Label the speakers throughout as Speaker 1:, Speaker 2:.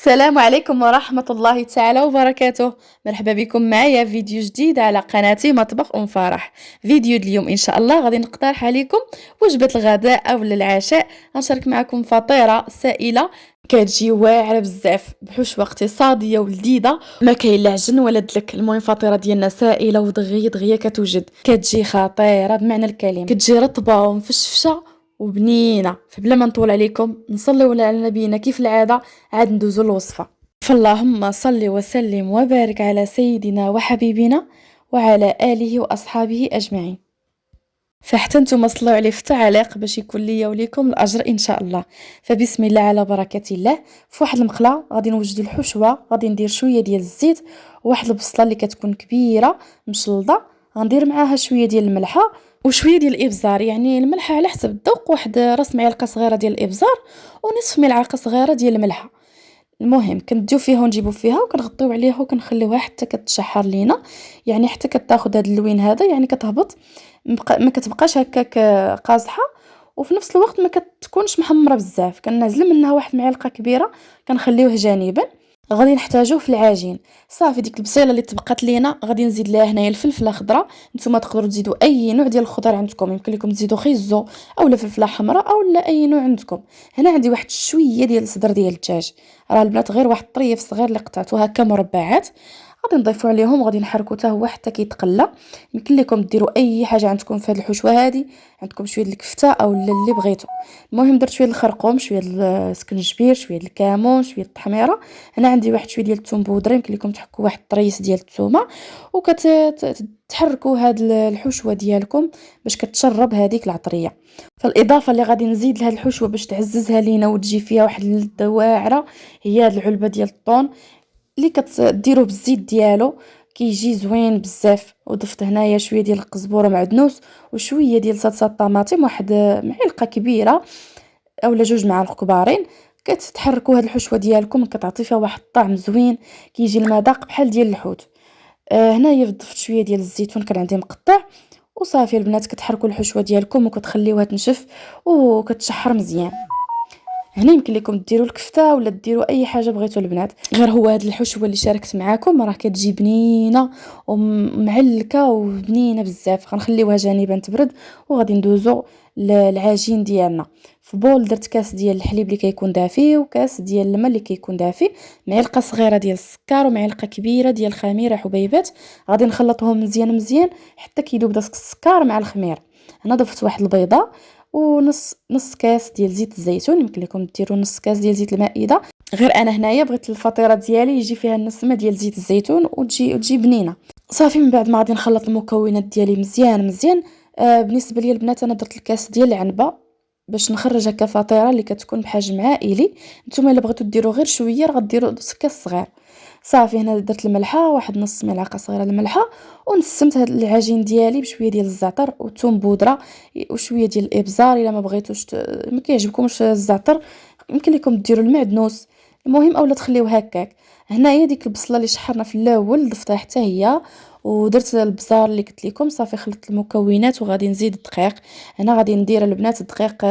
Speaker 1: السلام عليكم ورحمة الله تعالى وبركاته. مرحبا بكم معايا فيديو جديد على قناتي مطبخ أم فرح. فيديو اليوم إن شاء الله غادي نقترح عليكم وجبة الغداء أو العشاء. غنشارك معكم فطيرة سائلة كتجي واعرة بزاف بحشوة اقتصادية ولذيذة، ما كاين لا عجن ولا دلك. المهم فطيرة ديالنا سائلة ودغيا دغيا كتوجد، كتجي خطيرة بمعنى الكلمة، كتجي رطبة ومفشفشة وبنينه. فبلا ما نطول عليكم نصليو على نبينا كيف العاده، عاد ندوزو الوصفه. فاللهم صل وسلم وبارك على سيدنا وحبيبنا وعلى اله واصحابه اجمعين. فحتى نتوما صلوا عليه في التعاليق باش يكون ليا وليكم الاجر ان شاء الله. فبسم الله على بركه الله. في واحد المقله غادي نوجدوا الحشوه، غادي ندير شويه ديال الزيت وواحد البصله اللي كتكون كبيره مشلضه، غندير معاها شويه ديال الملحه وشويه ديال الابزار، يعني الملحه على حسب الذوق، واحد راس معلقه صغيره ديال الابزار ونصف ملعقه صغيره ديال الملحه. المهم كنديو فيها ونجيبو فيها وكنغطيو عليها وكنخليوها حتى كتشحر لينا، يعني حتى كتاخذ هذا اللون هذا، يعني كتهبط ما كتبقاش هكاك قاصحه، وفي نفس الوقت ما كتكونش محمره بزاف. كنعزل منها واحد معلقه كبيره كنخليوه جانبا. غادي نحتاجوه في العجين. صافي ديك البصيله اللي تبقات لينا غادي نزيد لها هنايا الفلفله خضراء. نتوما تقدروا تزيدوا اي نوع ديال الخضر عندكم، يمكن لكم تزيدوا خيزو اولا فلفله حمراء اولا اي نوع عندكم. هنا عندي واحد شويه ديال الصدر ديال الدجاج، راه البنات غير واحد الطريف صغير اللي قطعته هكا مربعات، غادي نضيفوا عليهم وغادي نحركوا حتى هو حتى كيتقلى. يمكن لكم ديروا اي حاجه عندكم في هذه الحشوه هذه، عندكم شويه الكفته او اللي بغيتو. المهم درت شويه الخرقوم، شويه السكنجبير، شويه الكمون، شويه التحميره. هنا عندي واحد شويه ديال الثوم بودره، يمكن لكم تحكوا واحد الطريس ديال الثومه، وكتحركوا هاد الحشوه ديالكم باش كتشرب هذيك العطريه. فالاضافه اللي غادي نزيد لهاد الحشوه باش تعززها لينا وتجي فيها واحد اللذه واعره هي هاد العلبه ديال الطون اللي كتديروه بالزيت ديالو، كيجي زوين بزاف. وضفت هنايا شويه ديال القزبره معدنوس وشويه ديال صلصه الطماطم، واحد معلقه كبيره اولا جوج معالق كبارين. كتحركوا هاد الحشوه ديالكم كتعطي فيها واحد الطعم زوين، كيجي المذاق بحال ديال الحوت. هنايا ضفت شويه ديال الزيتون كان عندي مقطع. وصافي البنات كتحركوا الحشوه ديالكم وكتخليوها تنشف وكتشحر مزيان. هنا يمكن لكم ديروا الكفته ولا ديروا اي حاجه بغيتوا البنات، غير هو هاد الحشوه اللي شاركت معاكم راه كتجي بنينه ومعلكه وبنينه بزاف. غنخليوها جانبا تبرد وغادي ندوزو للعجين ديالنا. في بول درت كاس ديال الحليب اللي كيكون دافي وكاس ديال الماء اللي كيكون دافي، معلقه صغيره ديال السكر ومعلقه كبيره ديال الخميره حبيبات. غادي نخلطهم مزيان مزيان حتى كيذوب داك السكر مع الخمير. هنا ضفت واحد البيضه ونص كاس ديال زيت الزيتون، يمكن لكم ديروا نص كاس ديال زيت المائده. غير انا هنايا بغيت الفطيره ديالي يجي فيها النسمه ديال زيت الزيتون وتجي بنينه. صافي من بعد ما غادي نخلط المكونات ديالي مزيان مزيان. بالنسبه لي البنات انا درت الكاس ديال العنبه باش نخرج هكا فطيره اللي كتكون بحجم عائلي. نتوما الا بغيتو ديروا غير شويه راه غديروا كاس صغير. صافي هنا درت الملحه، واحد نص ملعقه صغيره الملحه، ونسمت هذا العجين ديالي بشويه ديال الزعتر والثوم بودره وشويه ديال الابزار. الا ما بغيتوش ما كيعجبكمش الزعتر يمكن لكم ديروا المعدنوس، المهم اولا تخليوه هكاك. هنايا ديك البصله اللي شحرنا في الاول ضفتها حتى هي، ودرت البزار اللي قلت لكم. صافي خلطت المكونات وغادي نزيد الدقيق. هنا غادي ندير البنات الدقيق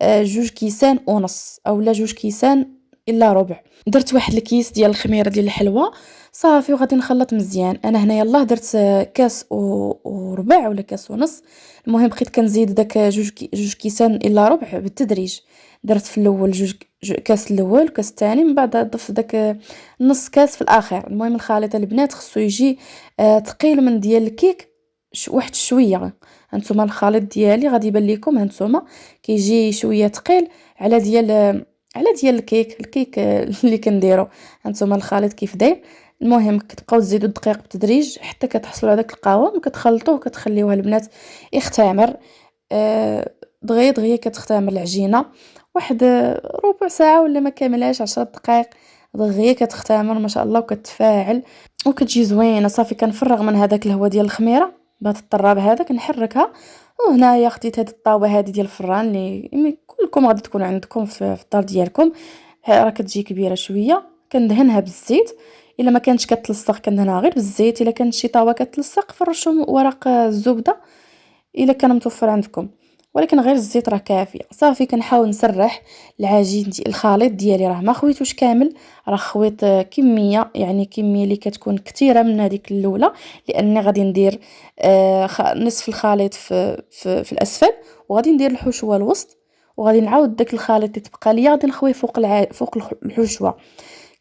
Speaker 1: جوج كيسان ونص اولا جوج كيسان الا ربع. درت واحد الكيس ديال الخميره ديال الحلوى. صافي وغادي نخلط مزيان. انا هنا يلاه درت كاس وربع ولا كاس ونص. المهم بقيت كنزيد داك جوج كيسان الا ربع بالتدريج. درت في الاول كاس الاول وكاس الثاني، من بعد ضفت داك نص كاس في الاخر. المهم الخليط البنات خصو يجي ثقيل من ديال الكيك واحد شويه. هانتوما الخليط ديالي غادي يبان لكم، هانتوما كيجي شويه ثقيل على ديال الكيك اللي كنديرو. هانتوما الخليط كيف داير. المهم كتبقاو تزيدوا الدقيق بالتدريج حتى كتحصلوا على داك القوام وكتخلطوه وكتخليوها البنات يختمر. دغيا دغيا كتختمر العجينه واحد ربع ساعه ولا ما كاملاش 10 دقائق. دغيا كتختمر ما شاء الله وكتفاعل وكتجي زوينه. صافي كنفرغ من هذاك الهواء ديال الخميره بهذا الطراب هذا كنحركها. وهنايا خديت هذه الطاوه هذه ديال الفران اللي كلكم غادي تكون عندكم في الدار ديالكم، راه كتجي كبيره شويه. كندهنها بالزيت، الا ما كانتش كتلصق كندهنها غير بالزيت. الا كانت شي طاوه كتلصق فرشوا ورق الزبده الا كان متوفر عندكم. ولكن غير الزيت راه كافيه. صافي كنحاول نسرح العجين الخليط ديالي، راه ما خويتوش كامل، راه خويت كميه، يعني كميه اللي كتكون كثيره من هذيك الاولى، لاني غادي ندير نصف الخليط في الاسفل، وغادي ندير الحشوه الوسط، وغادي نعاود داك الخليط اللي تبقى ليا غادي نخويه فوق الحشوه.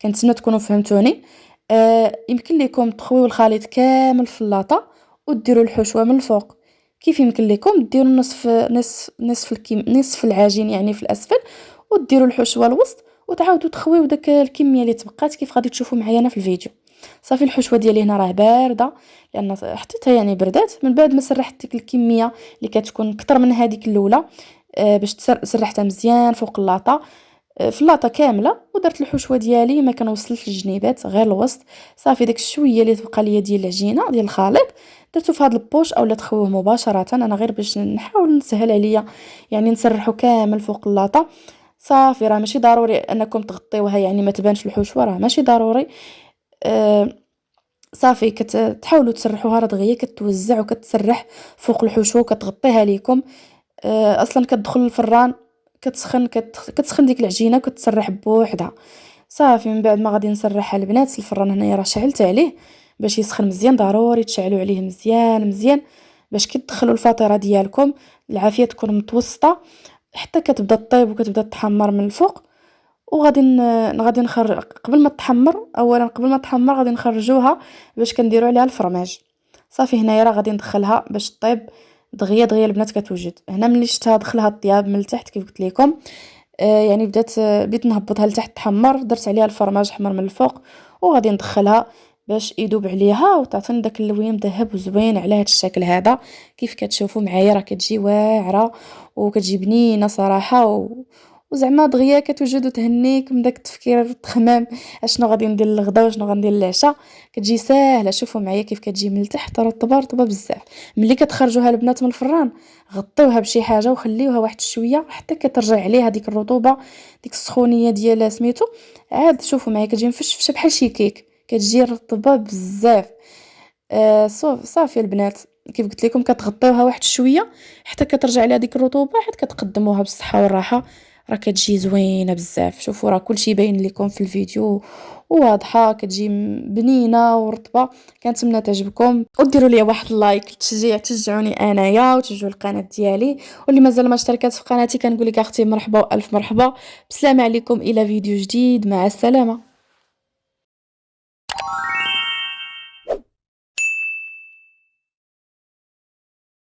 Speaker 1: كنتمنى تكونوا فهمتوني. يمكن لكم تخويو الخليط كامل في اللاطه وديروا الحشوه من الفوق. كيف يمكن لكم ديروا نصف العجين يعني في الاسفل، وديروا الحشوه الوسط، وتعاودوا تخويو داك الكميه اللي تبقات كيف غادي تشوفوا معايا انا في الفيديو. صافي الحشوه ديالي هنا راه بارده، لان حطيتها يعني بردات من بعد ما سرحت ديك الكميه اللي كتكون اكثر من هذيك الاولى. باش سرحتها مزيان فوق اللاطه، في اللاطه كامله، ودرت الحشوه ديالي ما كنوصلش للجنيبات غير الوسط. صافي داك الشويه اللي تبقى ليا ديال العجينه ديال الخليط درتو في هذا البوش اولا تخويه مباشره، انا غير باش نحاول نسهل عليا يعني نسرحو كامل فوق اللاطه. صافي راه ماشي ضروري انكم تغطيوها يعني ما تبانش الحشوه، راه ماشي ضروري. آه صافي كتحاولوا تسرحوها راه دغيا كتوزع وكتسرح فوق الحشوه وكتغطيها ليكم. اصلا كتدخل الفران كتسخن ديك العجينه وكتسرح بوحدها. صافي من بعد ما غادي نسرحها البنات، الفران هنايا راه شعلت عليه باش يسخن مزيان، ضروري تشعلوا عليه مزيان مزيان باش كي تدخلوا الفطيره ديالكم العافيه تكون متوسطه حتى كتبدا طيب وكتبدا تحمر من الفوق. وغادي غادي قبل ما تحمر، اولا قبل ما تحمر غادي نخرجوها باش كنديروا عليها الفرماج. صافي هنايا راه غادي ندخلها باش طيب دغيا دغيا البنات كتوجد. هنا ملي شفتها دخلها الطياب من التحت كيف قلت لكم، يعني بديت نهبطها لتحت تحمر، درت عليها الفرماج حمر من الفوق، وغادي ندخلها باش يذوب عليها وتعطيني داك اللون مذهب وزوين على هذا الشكل هذا. كيف كتشوفوا معايا راه كتجي واعره وكتجي بنينه صراحه وزعما دغيا كتوجد وتهنيك من داك التفكير والتخمام اشنو غادي ندير للغدا وشنو غندير للعشاء. كتجي ساهله، شوفوا معايا كيف كتجي من التحت رطبه رطبه بزاف. ملي كتخرجوها البنات من الفران غطيوها بشي حاجه وخليوها واحد الشويه حتى كترجع عليها ديك الرطوبه، ديك السخونيه ديال سميتو. عاد شوفوا معايا كتجي مفشفشه بحال شي كيك، كتجي رطبه بزاف. صافي البنات كيف قلت لكم كتغطيوها واحد شويه حتى كترجع عليها ديك الرطوبه، عاد كتقدموها بالصحه والراحه. راه كتجي زوينه بزاف. شوفوا راه كلشي باين لكم في الفيديو وواضحه، كتجي بنينه ورطبه. كنتمنى تعجبكم وديروا لي واحد لايك تشجعوني انايا وتشجعوا القناه ديالي. واللي مازال ما اشتركات في قناتي كنقول لك اختي مرحبا والف مرحبا. بسلامه عليكم الى فيديو جديد، مع السلامه.